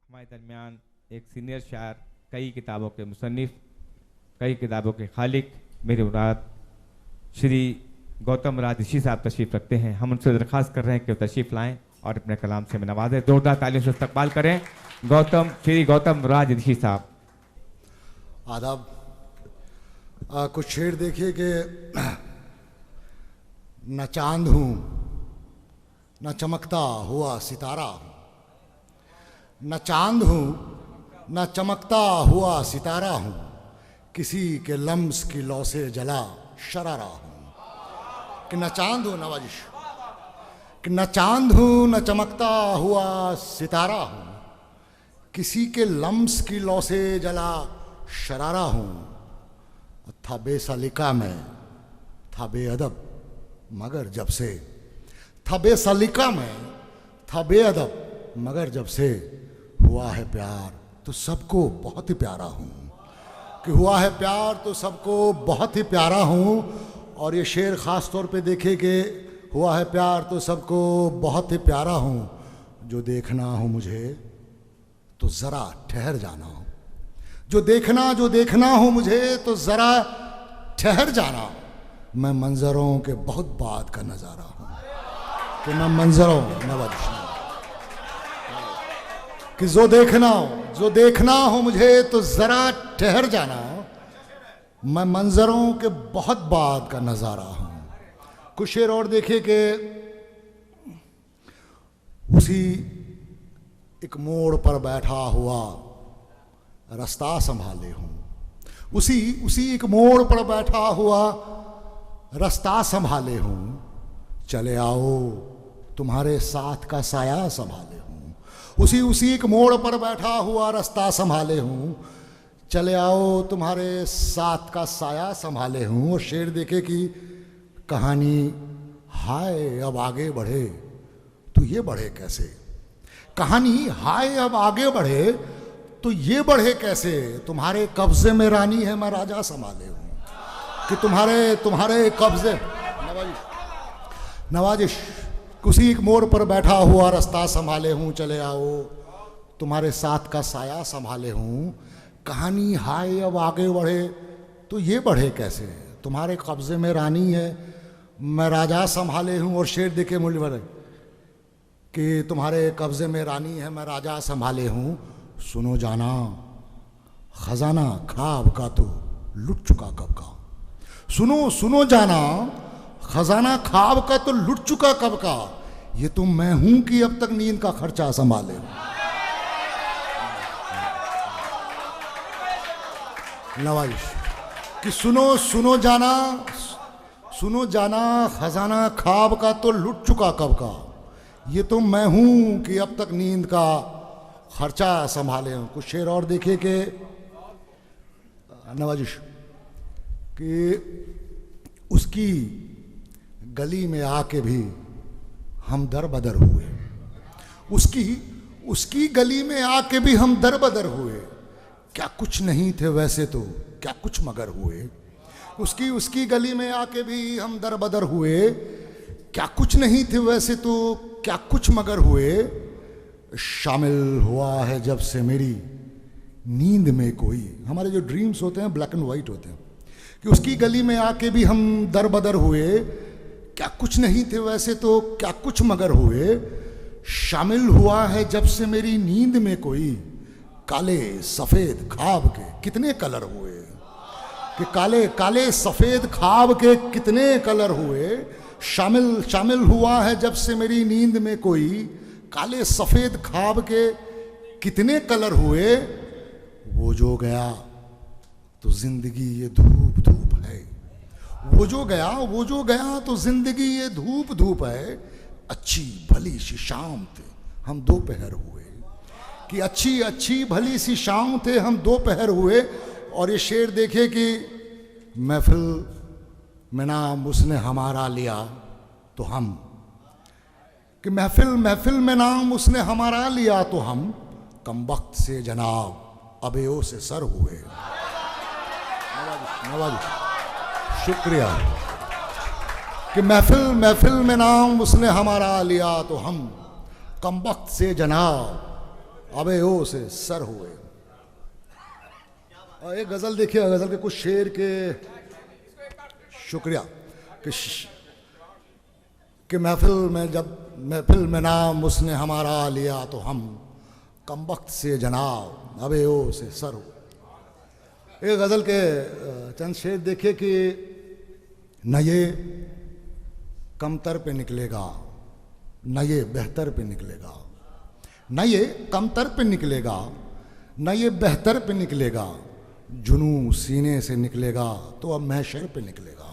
हमारे दरमियान एक सीनियर शायर, कई किताबों के मुसन्निफ, कई किताबों के खालिक, मेरे मुराद श्री गौतम राज ऋषि साहब तशरीफ़ रखते हैं। हम उनसे दरख्वास्त कर रहे हैं कि वो तशरीफ़ लाएं और अपने कलाम से हमें नवाजें। जोरदार तालियों से इस्तकबाल करें श्री गौतम राज ऋषि साहब। आदाब। कुछ शेर देखिए कि न चांद हूँ न चमकता हुआ सितारा हूँ, न चांद हूँ न चमकता हुआ सितारा हूँ, किसी के लम्स की लौ से जला शरारा हूँ। कि न चांद हूँ, नवाजिश, कि न चांद हूँ न चमकता हुआ सितारा हूँ, किसी के लम्स की लौ से जला शरारा हूँ। था बेसलीका में था बेअदब मगर जब से, था बेसलीका में था बेअदब मगर जब से हुआ है प्यार तो सबको बहुत ही प्यारा हूँ। कि हुआ है प्यार तो सबको बहुत ही प्यारा हूँ। और ये शेर ख़ास तौर पे देखे कि हुआ है प्यार तो सबको बहुत ही प्यारा हूँ। जो देखना हो मुझे तो ज़रा ठहर जाना हो, जो देखना हो मुझे तो ज़रा ठहर जाना। मैं मंज़रों के बहुत बाद का नज़ारा हूँ। कि मैं मंज़रों कि जो देखना हो मुझे तो ज़रा ठहर जाना। मैं मंज़रों के बहुत बाद का नज़ारा हूँ। कुछ शेर और देखिए कि उसी एक मोड़ पर बैठा हुआ रास्ता संभाले हूँ, उसी एक मोड़ पर बैठा हुआ रास्ता संभाले हूँ। चले आओ तुम्हारे साथ का साया संभाले हूँ, उसी एक मोड़ पर बैठा हुआ रास्ता संभाले हूँ। चले आओ तुम्हारे साथ का साया संभाले हूँ। और शेर देखे कि कहानी हाय अब आगे बढ़े तो ये बढ़े कैसे, कहानी हाय अब आगे बढ़े तो ये बढ़े कैसे। तुम्हारे कब्जे में रानी है मैं राजा संभाले हूँ। कि तुम्हारे कब्जे नवाजिश उसी एक मोड़ पर बैठा हुआ रास्ता संभाले हूँ। चले आओ तुम्हारे साथ का साया संभाले हूँ। कहानी हाय अब आगे बढ़े तो ये बढ़े कैसे, तुम्हारे कब्जे में रानी है मैं राजा संभाले हूँ। और शेर देखे मूल्य बढ़े कि तुम्हारे कब्जे में रानी है मैं राजा संभाले हूँ। सुनो जाना खजाना ख्वाब का तो लुट चुका कब का, सुनो जाना खजाना ख्वाब का तो लुट चुका कब का। ये तो मैं हूं कि अब तक नींद का खर्चा संभाले हूं। नवाइश कि सुनो जाना खजाना ख्वाब का तो लुट चुका कब का। ये तो मैं हूं कि अब तक नींद का खर्चा संभाले हूं। कुछ शेर और देखिए कि नवाजिश कि उसकी गली में आके भी हम दर बदर हुए, उसकी गली में आके भी हम दर बदर हुए। क्या कुछ नहीं थे वैसे तो क्या कुछ मगर हुए। उसकी गली में आके भी हम दर बदर हुए। क्या कुछ नहीं थे वैसे तो क्या कुछ मगर हुए। शामिल हुआ है जब से मेरी नींद में कोई, हमारे जो ड्रीम्स होते हैं ब्लैक एंड वाइट होते हैं, कि उसकी गली में आके भी हम दर बदर हुए। क्या कुछ नहीं थे वैसे तो क्या कुछ मगर हुए। शामिल हुआ है जब से मेरी नींद में कोई, काले सफ़ेद ख्वाब के कितने कलर हुए। कि काले सफ़ेद ख्वाब के कितने कलर हुए। शामिल हुआ है जब से मेरी नींद में कोई, काले सफ़ेद ख्वाब के कितने कलर हुए। वो जो गया तो जिंदगी ये धूप धूप है, वो जो गया तो जिंदगी ये धूप धूप है। अच्छी भली सी शाम थे हम दोपहर हुए। कि अच्छी भली सी शाम थे हम दोपहर हुए। और ये शेर देखे कि महफिल में नाम उसने हमारा लिया तो हम, कि महफिल में नाम उसने हमारा लिया तो हम, कमबख्त से जनाब अबेओ से सर हुए। नवाज शुक्रिया। कि महफिल में नाम उसने हमारा लिया तो हम, कमबख्त से जनाब अबे ओ से सर हुए। और एक गजल देखिए, गजल के कुछ शेर के शुक्रिया कि महफिल में नाम उसने हमारा लिया तो हम कमबख्त से जनाब अबे ओ से सर हो। एक गजल के चंद शेर देखिए कि न ये कमतर पे निकलेगा न ये बेहतर पे निकलेगा, न ये कमतर पे निकलेगा न ये बेहतर पे निकलेगा, जुनू सीने से निकलेगा तो अब महशर पे निकलेगा।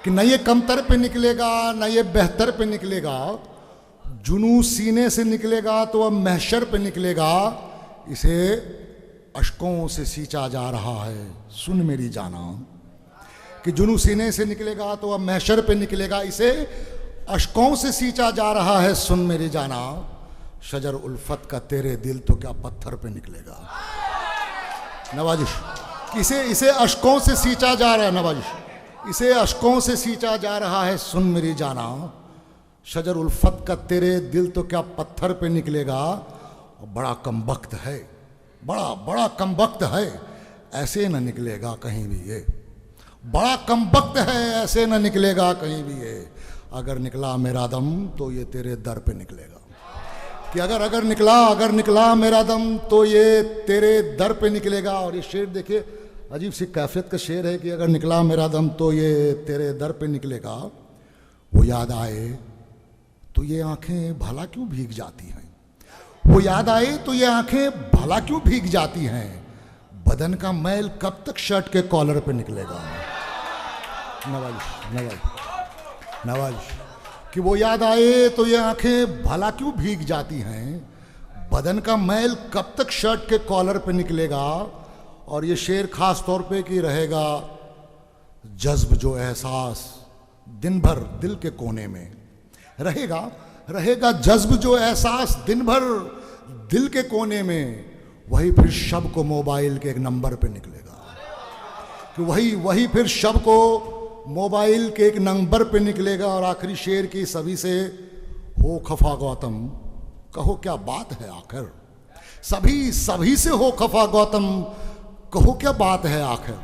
कि न ये कमतर पे निकलेगा न ये बेहतर पे निकलेगा, जुनू सीने से निकलेगा तो अब महशर पे निकलेगा। इसे अश्कों से सींचा जा रहा है सुन मेरी जाना, कि जुनू सीने से निकलेगा तो अब महशर पे निकलेगा। इसे अश्कों से सींचा जा रहा है सुन मेरी जाना, शजर उल्फत का तेरे दिल तो क्या पत्थर पे निकलेगा। नवाजिश इसे अश्कों से सींचा जा रहा है, नवाजिश इसे अश्कों से सींचा जा रहा है सुन मेरी जाना, शजर उल्फत का तेरे दिल तो क्या पत्थर पे निकलेगा। बड़ा कमबख्त है, बड़ा कमबख्त है ऐसे न निकलेगा कहीं भी ये, बड़ा कमबख्त है ऐसे न निकलेगा कहीं भी ये। अगर निकला मेरा दम तो ये तेरे दर पे निकलेगा। कि अगर निकला मेरा दम तो ये तेरे दर पे निकलेगा। और ये शेर देखिए अजीब सी कैफियत का शेर है कि अगर निकला मेरा दम तो ये तेरे दर पे निकलेगा। वो याद आए तो ये आंखें भला क्यों भीग जाती हैं, वो याद आए तो ये आंखें भला क्यों भीग जाती हैं, बदन का मैल कब तक शर्ट के कॉलर पे निकलेगा। नवाजिश कि वो याद आए तो ये आंखें भला क्यों भीग जाती हैं, बदन का मैल कब तक शर्ट के कॉलर पे निकलेगा। और ये शेर खास तौर पे कि रहेगा जज्ब जो एहसास दिन भर दिल के कोने में, रहेगा जज्ब जो एहसास दिन भर दिल के कोने में, वही फिर शब को मोबाइल के एक नंबर पे निकलेगा। कि वही फिर शब को मोबाइल के एक नंबर पे निकलेगा। और आखिरी शेर की सभी से हो खफा गौतम कहो क्या बात है आखिर, सभी से हो खफा गौतम कहो क्या बात है आखिर,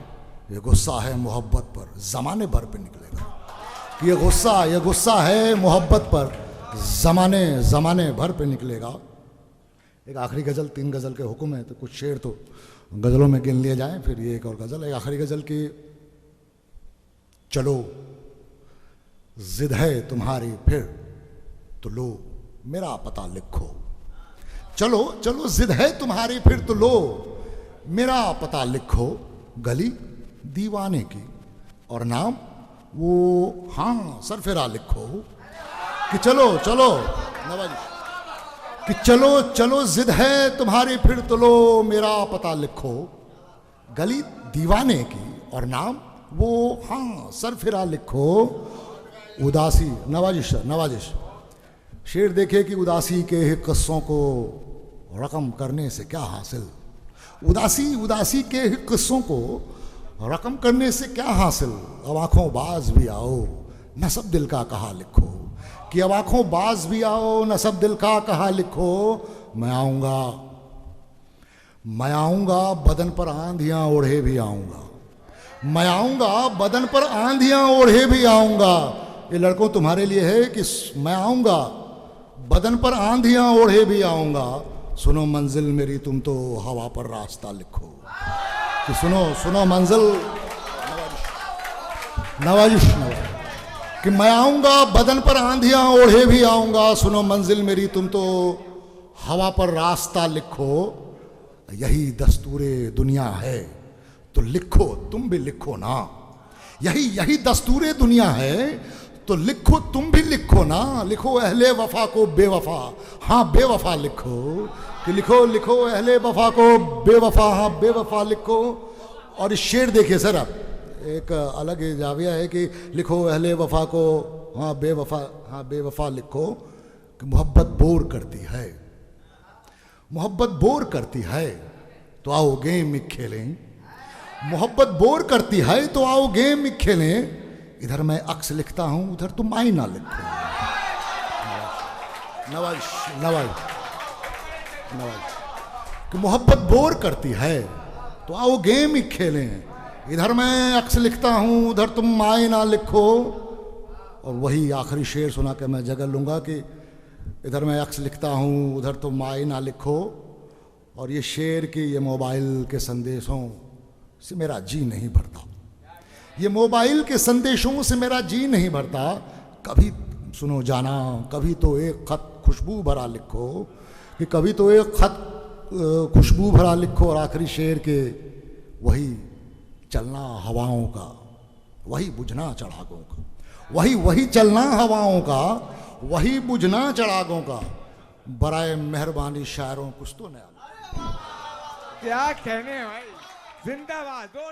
ये गुस्सा है मोहब्बत पर जमाने भर पे निकलेगा। ये गुस्सा है मोहब्बत पर जमाने भर पे निकलेगा। एक आखिरी गजल, 3 गजल के हुक्म है तो कुछ शेर तो गजलों में गिन लिए जाएं, फिर ये एक और गजल। एक आखिरी गजल की चलो जिद है तुम्हारी फिर तो लो मेरा पता लिखो, चलो जिद है तुम्हारी फिर तो लो मेरा पता लिखो, गली दीवाने की और नाम वो हाँ सरफिरा लिखो। कि चलो नवाजी कि चलो जिद है तुम्हारी फिर तो लो मेरा पता लिखो, गली दीवाने की और नाम वो हाँ सरफिरा लिखो। उदासी नवाजिश शेर देखे कि उदासी के किस्सों को रकम करने से क्या हासिल, उदासी के किस्सों को रकम करने से क्या हासिल। अब आंखों बाज भी आओ न सब दिल का कहा लिखो, कि अब आंखों बाज भी आओ न सब दिल का कहा लिखो। मैं आऊंगा बदन पर आंधियां ओढ़े भी आऊंगा, मैं आऊंगा बदन पर आंधियां ओढ़े भी आऊंगा। ये लड़कों तुम्हारे लिए है कि मैं आऊंगा बदन पर आंधियां ओढ़े भी आऊंगा। सुनो मंजिल मेरी तुम तो हवा पर रास्ता लिखो, कि सुनो मंजिल नवाजिश कि मैं आऊंगा बदन पर आंधियां ओढ़े भी आऊंगा। सुनो मंजिल मेरी तुम तो हवा पर रास्ता लिखो। यही दस्तूरे दुनिया है तो लिखो तुम भी लिखो ना, यही दस्तूरे दुनिया है तो लिखो तुम भी लिखो ना। लिखो अहले वफा को बेवफा हाँ बेवफा लिखो, कि लिखो अहले वफा को बेवफा हाँ बेवफा लिखो। और इस शेर देखिए सर आप, एक अलग जाविया है कि लिखो अहले वफा को हाँ बेवफा लिखो। कि मोहब्बत बोर करती है तो आओ गेम खेलें, मोहब्बत बोर करती है तो आओ गेम खेलें। इधर मैं अक्स लिखता हूं उधर तुम आईना लिखो। नवाज कि मोहब्बत बोर करती है तो आओ गेम ही खेलें, इधर मैं अक्स लिखता हूं उधर तुम आए ना लिखो। और वही आखिरी शेर सुना के मैं जगह लूंगा कि इधर मैं अक्स लिखता हूं उधर तुम आए ना लिखो। और ये शेर की ये मोबाइल के संदेशों से मेरा जी नहीं भरता, ये मोबाइल के संदेशों से मेरा जी नहीं भरता। कभी सुनो जाना कभी तो एक खत खुशबू भरा लिखो, कि कभी तो एक खत खुशबू भरा लिखो। और आखिरी शेर के वही चलना हवाओं का, वही बुझना चिरागों का, वही चलना हवाओं का, वही बुझना चिरागों का। बराए मेहरबानी शायरों कुछ तो नया। क्या कहने भाई, जिंदाबाद।